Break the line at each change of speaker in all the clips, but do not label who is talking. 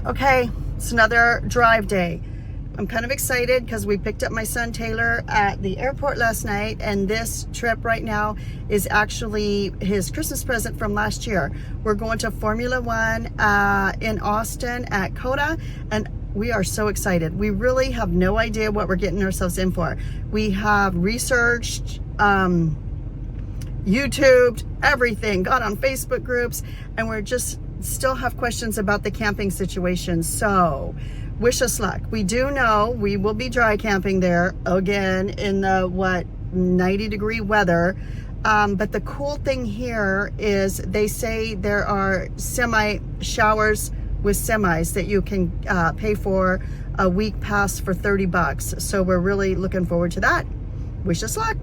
Okay, it's another drive day. I'm kind of excited because we picked up my son Taylor at the airport last night, and this trip right now is actually his Christmas present from last year. We're going to Formula One in Austin at COTA, and we are so excited. We really have no idea what we're getting ourselves in for. We have researched, YouTubed, everything, got on Facebook groups, and we're just still have questions about the camping situation. So wish us luck. We do know we will be dry camping there again in the 90-degree weather. But the cool thing here is they say there are showers with semis that you can pay for a week pass for $30. So we're really looking forward to that. Wish us luck.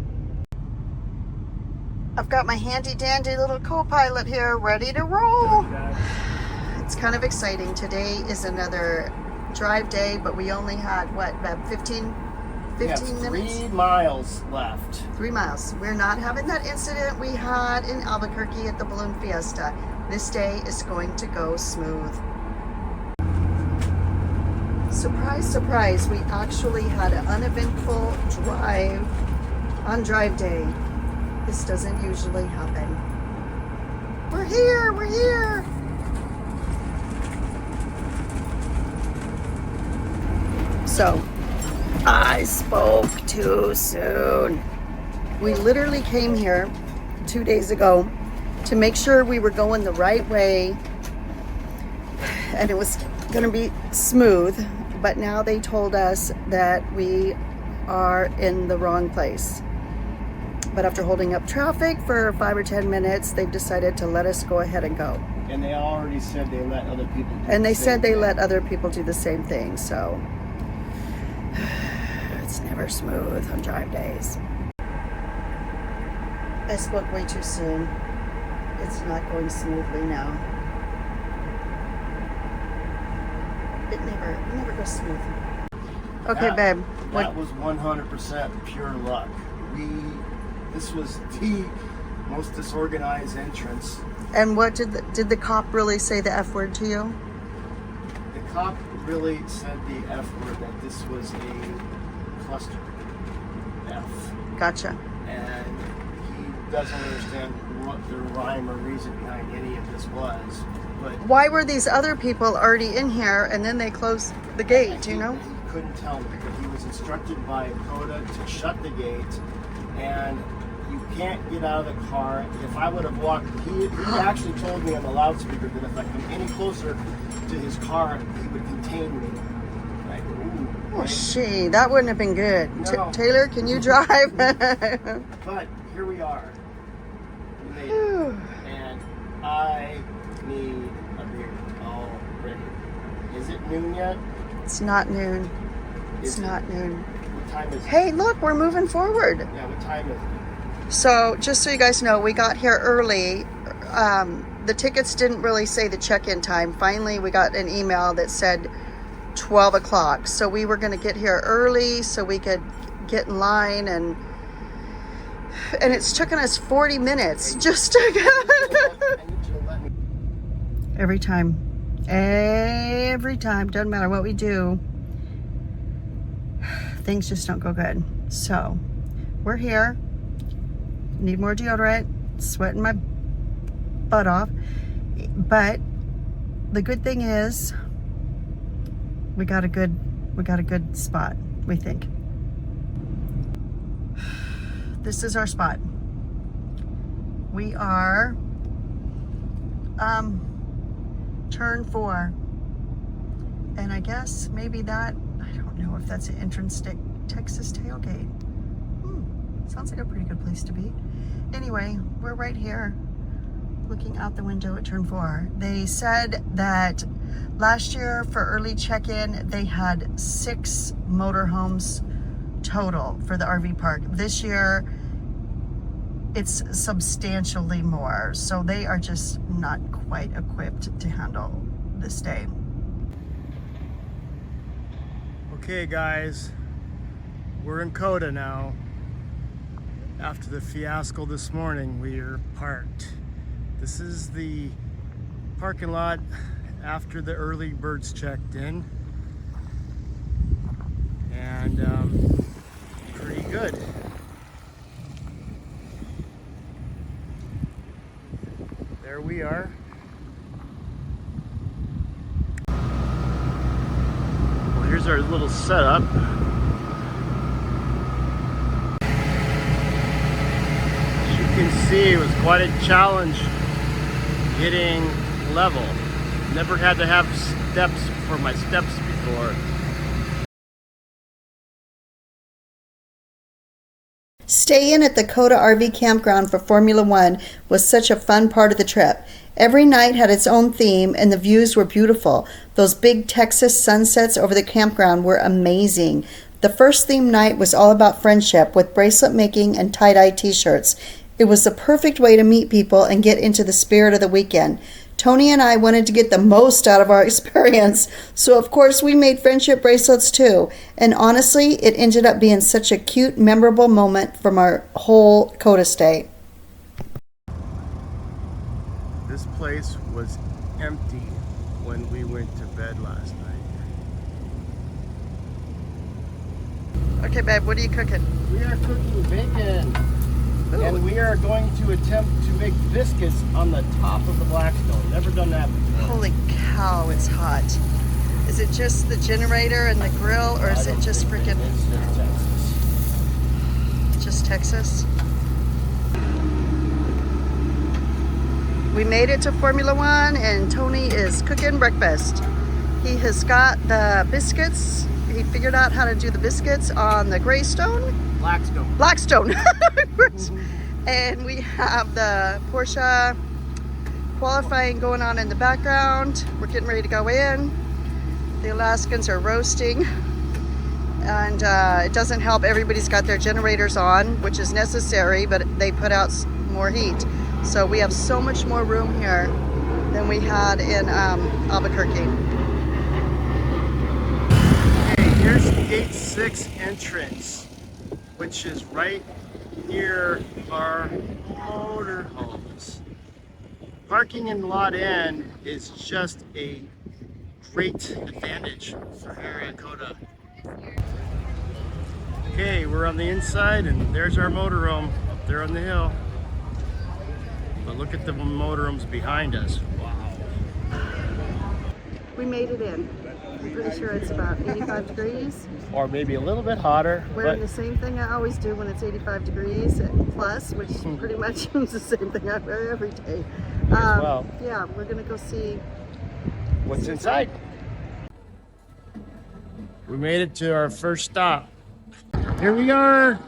I've got my handy dandy little co-pilot here ready to roll. It's kind of exciting. Today is another drive day, but we only had about 15 minutes?
3 miles left.
3 miles. We're not having that incident we had in Albuquerque at the Balloon Fiesta. This day is going to go smooth. Surprise, surprise, we actually had an uneventful drive on drive day. This doesn't usually happen. We're here, we're here. So, I spoke too soon. We literally came here 2 days ago to make sure we were going the right way and it was gonna be smooth, but now they told us that we are in the wrong place. But after holding up traffic for 5 or 10 minutes, they've decided to let us go ahead and go.
And they already said they let other people do
And they said they
thing.
let other people do the same thing, so it's never smooth on drive days. I spoke way too soon. It's not going smoothly now. It never goes smooth. Okay, babe.
That was 100% pure luck. This was the most disorganized entrance.
And what did the cop really say the F word to you?
The cop really said the F word, that this was a cluster F.
Gotcha.
And he doesn't understand what the rhyme or reason behind any of this was. But
why were these other people already in here and then they closed the gate, you know?
He couldn't tell me, but he was instructed by COTA to shut the gate, and you can't get out of the car. If I would have walked, he actually told me on the loudspeaker that if I come any closer to his car, he would contain me. Like, ooh.
Oh, shit, that wouldn't have been good.
No.
Taylor, can you drive?
But here we are. We made it. And I need a beer already. Is it noon yet?
It's not noon. It's not noon.
What time is it?
Hey, look, we're moving forward.
Yeah, what time is it?
So, just so you guys know, we got here early. The tickets didn't really say the check-in time. Finally, we got an email that said 12 o'clock. So we were going to get here early so we could get in line, and it's taken us 40 minutes just to get. Every time, doesn't matter what we do, things just don't go good. So we're here. Need more deodorant, sweating my butt off. But the good thing is we got a good spot, we think. This is our spot. We are turn 4. And I guess maybe that, I don't know if that's an entrance to Texas tailgate. Sounds like a pretty good place to be. Anyway, we're right here looking out the window at turn 4. They said that last year for early check-in, they had 6 motorhomes total for the RV park. This year, it's substantially more. So they are just not quite equipped to handle this day.
Okay, guys, we're in COTA now. After the fiasco this morning, we are parked. This is the parking lot after the early birds checked in, and pretty good. There we are. Well, here's our little setup. As you can see, it was quite a challenge getting level. Never had to have steps for my steps before.
Staying at the COTA RV campground for Formula One was such a fun part of the trip. Every night had its own theme and the views were beautiful. Those big Texas sunsets over the campground were amazing. The first theme night was all about friendship with bracelet making and tie-dye t-shirts. It was the perfect way to meet people and get into the spirit of the weekend. Tony and I wanted to get the most out of our experience, so of course we made friendship bracelets too. And honestly, it ended up being such a cute, memorable moment from our whole COTA stay.
This place was empty when we went to bed last night.
Okay, babe, what are you cooking?
We are cooking bacon.
Ooh.
And we are going to attempt to make biscuits on the top of the Blackstone. Never done that before.
Holy cow, it's hot. Is it just the generator and the grill, or is it just freaking...
It's just Texas.
Just Texas? We made it to Formula One and Tony is cooking breakfast. He has got the biscuits. He figured out how to do the biscuits on the Greystone. Blackstone. And we have the Porsche qualifying going on in the background. We're getting ready to go in. The Alaskans are roasting. And it doesn't help, everybody's got their generators on, which is necessary, but they put out more heat. So we have so much more room here than we had in Albuquerque.
Okay, here's gate 6 entrance, which is right near our motorhomes. Parking in Lot N is just a great advantage for here at COTA. Okay, we're on the inside and there's our motorhome up there on the hill. But look at the motorhomes behind us. Wow.
We made it in. I'm pretty sure it's about 85 degrees.
Or maybe a little bit hotter.
Wearing the same thing I always do when it's 85 degrees plus, which pretty much is the same thing I wear every day.
Well.
Yeah, we're gonna go see
What's inside. We made it to our first stop. Here we are,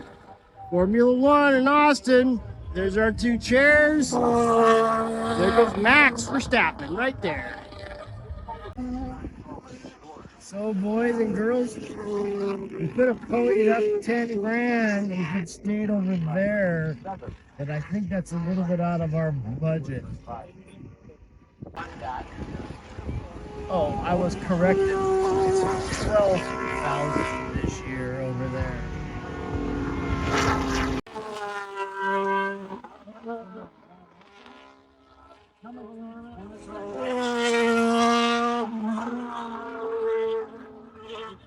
Formula One in Austin. There's our 2 chairs. There goes Max Verstappen right there. So boys and girls, we could have ponied up 10 grand if it stayed over there, but I think that's a little bit out of our budget. Oh, I was corrected. It's 12,000 this year over there.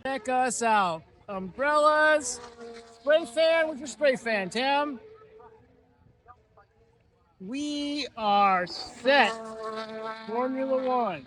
Check us out. Umbrellas. Spray fan. What's your spray fan, Tim? We are set. Formula One.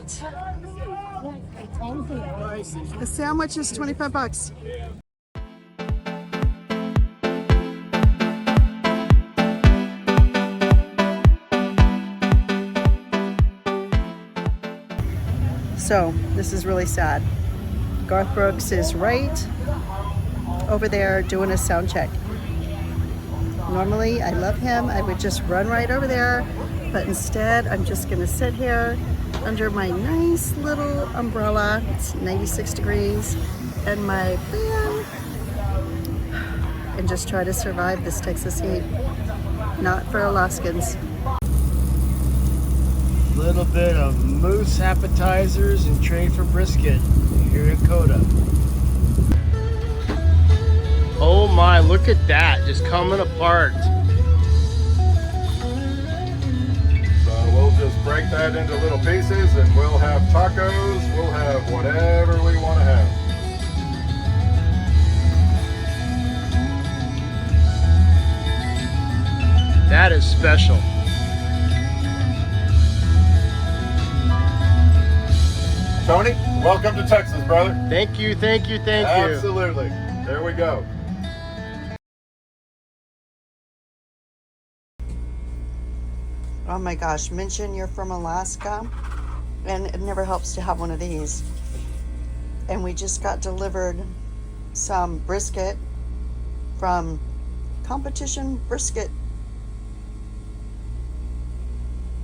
but the sandwich is 25 bucks. So this is really sad. Garth Brooks is right over there doing a sound check. Normally I love him, I would just run right over there, but instead I'm just gonna sit here under my nice little umbrella. It's 96 degrees, and my fan, and just try to survive this Texas heat. Not for Alaskans.
Little bit of moose appetizers and trade for brisket here at COTA. Oh my, look at that, just coming apart.
So we'll just break that into little pieces and we'll have tacos, we'll have whatever we want to have.
That is special.
Tony, welcome to Texas, brother.
Thank you, thank you, thank you.
Absolutely. There we go.
Oh my gosh, mention you're from Alaska, and it never helps to have one of these. And we just got delivered some brisket from Competition Brisket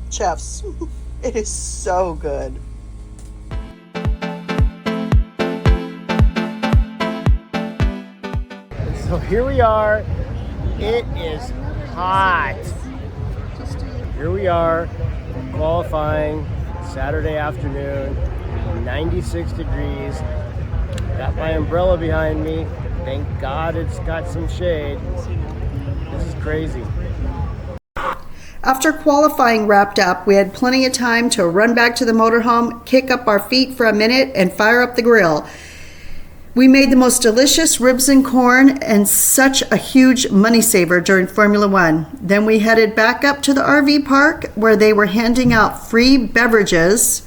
Chefs. It is so good.
So here we are. It is hot. Here we are, qualifying Saturday afternoon, 96 degrees. Got my umbrella behind me. Thank God it's got some shade. This is crazy.
After qualifying wrapped up, we had plenty of time to run back to the motorhome, kick up our feet for a minute, and fire up the grill. We made the most delicious ribs and corn, and such a huge money saver during Formula One. Then we headed back up to the RV park where they were handing out free beverages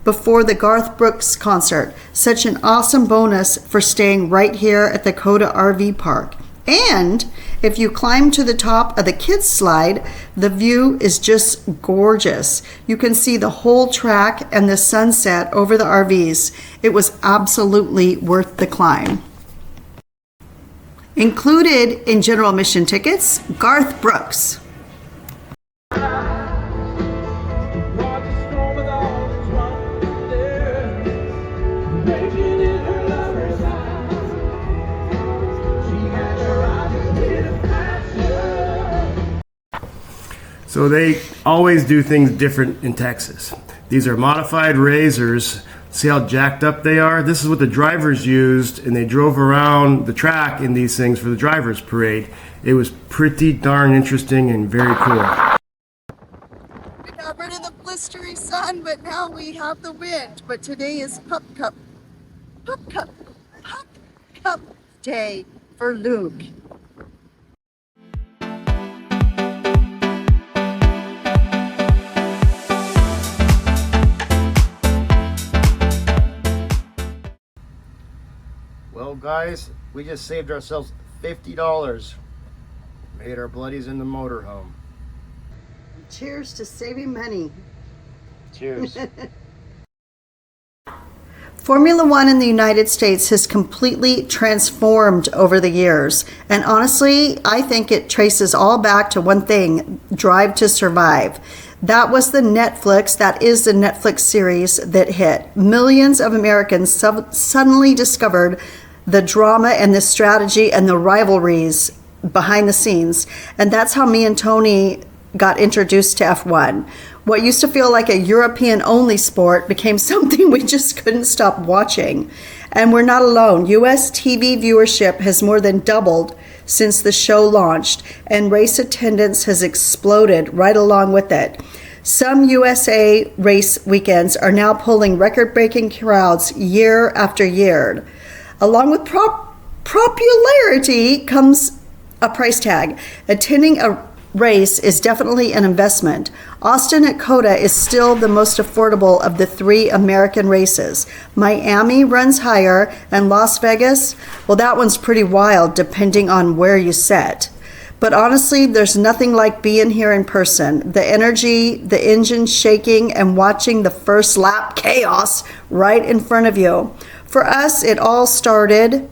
before the Garth Brooks concert. Such an awesome bonus for staying right here at the COTA RV Park. And if you climb to the top of the kids slide, the view is just gorgeous. You can see the whole track and the sunset over the RVs. It was absolutely worth the climb. Included in general admission tickets, Garth Brooks.
So they always do things different in Texas. These are modified razors. See how jacked up they are? This is what the drivers used, and they drove around the track in these things for the drivers' parade. It was pretty darn interesting and very cool.
We got rid of the blistery sun, but now we have the wind. But today is Pup Cup Day for Luke.
Well, guys, we just saved ourselves $50. Made our bloodies in the motorhome.
Cheers to saving money.
Cheers.
Formula One in the United States has completely transformed over the years. And honestly, I think it traces all back to one thing: Drive to Survive. That is the Netflix series that hit. Millions of Americans suddenly discovered the drama and the strategy and the rivalries behind the scenes. And that's how me and Tony got introduced to F1. What used to feel like a European-only sport became something we just couldn't stop watching. And we're not alone. US TV viewership has more than doubled since the show launched, and race attendance has exploded right along with it. Some USA race weekends are now pulling record-breaking crowds year after year. Along with popularity comes a price tag. Attending a race is definitely an investment. Austin at COTA is still the most affordable of the 3 American races. Miami runs higher, and Las Vegas, well, that one's pretty wild depending on where you sit. But honestly, there's nothing like being here in person. The energy, the engine shaking, and watching the first lap chaos right in front of you. For us, it all started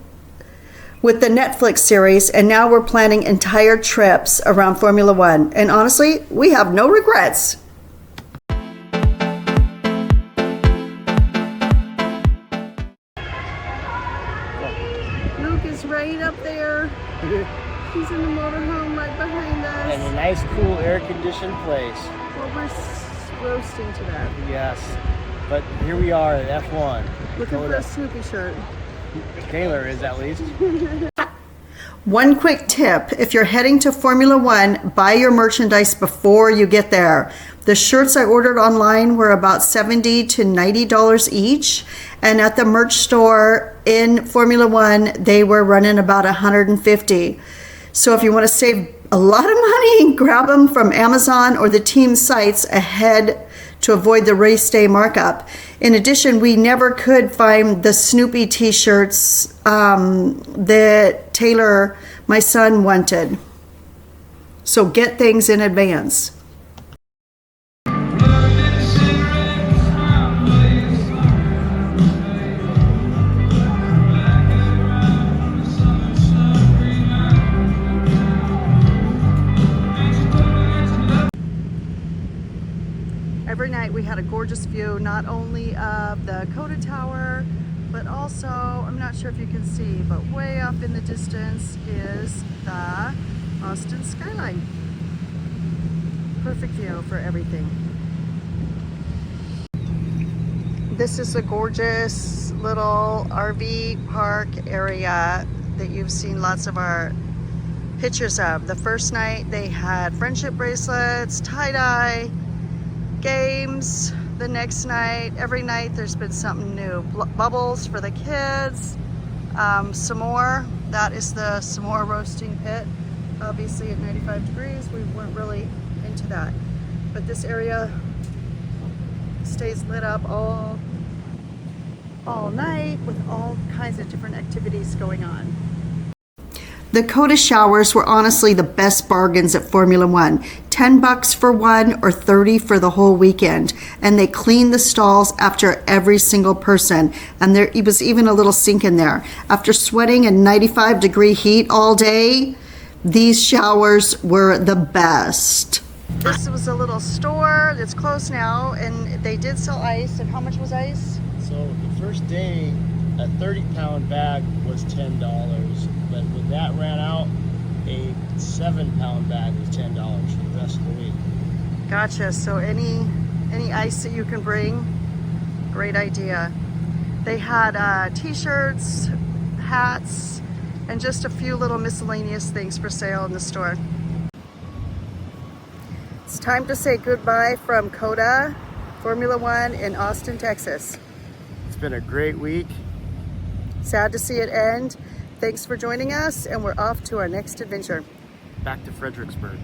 with the Netflix series, and now we're planning entire trips around Formula One. And honestly, we have no regrets. Frank is right up there. He's in the motorhome right behind us.
And a nice, cool, air-conditioned place.
Well, we're roasting to that.
Yes. But here we are at F1.
Looking for a Snoopy shirt.
Taylor is at least.
One quick tip, if you're heading to Formula One, buy your merchandise before you get there. The shirts I ordered online were about $70 to $90 each, and at the merch store in Formula One, they were running about $150. So if you want to save a lot of money, grab them from Amazon or the team sites ahead to avoid the race day markup. In addition, we never could find the Snoopy t-shirts that Taylor, my son, wanted. So get things in advance. Every night we had a gorgeous view, not only of the COTA Tower, but also, I'm not sure if you can see, but way off in the distance is the Austin skyline. Perfect view for everything. This is a gorgeous little RV park area that you've seen lots of our pictures of. The first night they had friendship bracelets, tie-dye, games. The next night, every night there's been something new. Bubbles for the kids, s'more. That is the s'more roasting pit. Obviously at 95 degrees, we weren't really into that. But this area stays lit up all night with all kinds of different activities going on. The COTA showers were honestly the best bargains at Formula One. $10 for one or $30 for the whole weekend. And they cleaned the stalls after every single person. And there was even a little sink in there. After sweating in 95-degree heat all day, these showers were the best. This was a little store that's closed now, and they did sell ice. And how much was ice?
So the first day, a 30-pound bag was $10. But when that ran out, a 7-pound bag was $10 for the rest of the week.
Gotcha. So any ice that you can bring, great idea. They had t-shirts, hats, and just a few little miscellaneous things for sale in the store. It's time to say goodbye from COTA Formula One in Austin, Texas.
It's been a great week.
Sad to see it end. Thanks for joining us, and we're off to our next adventure.
Back to Fredericksburg.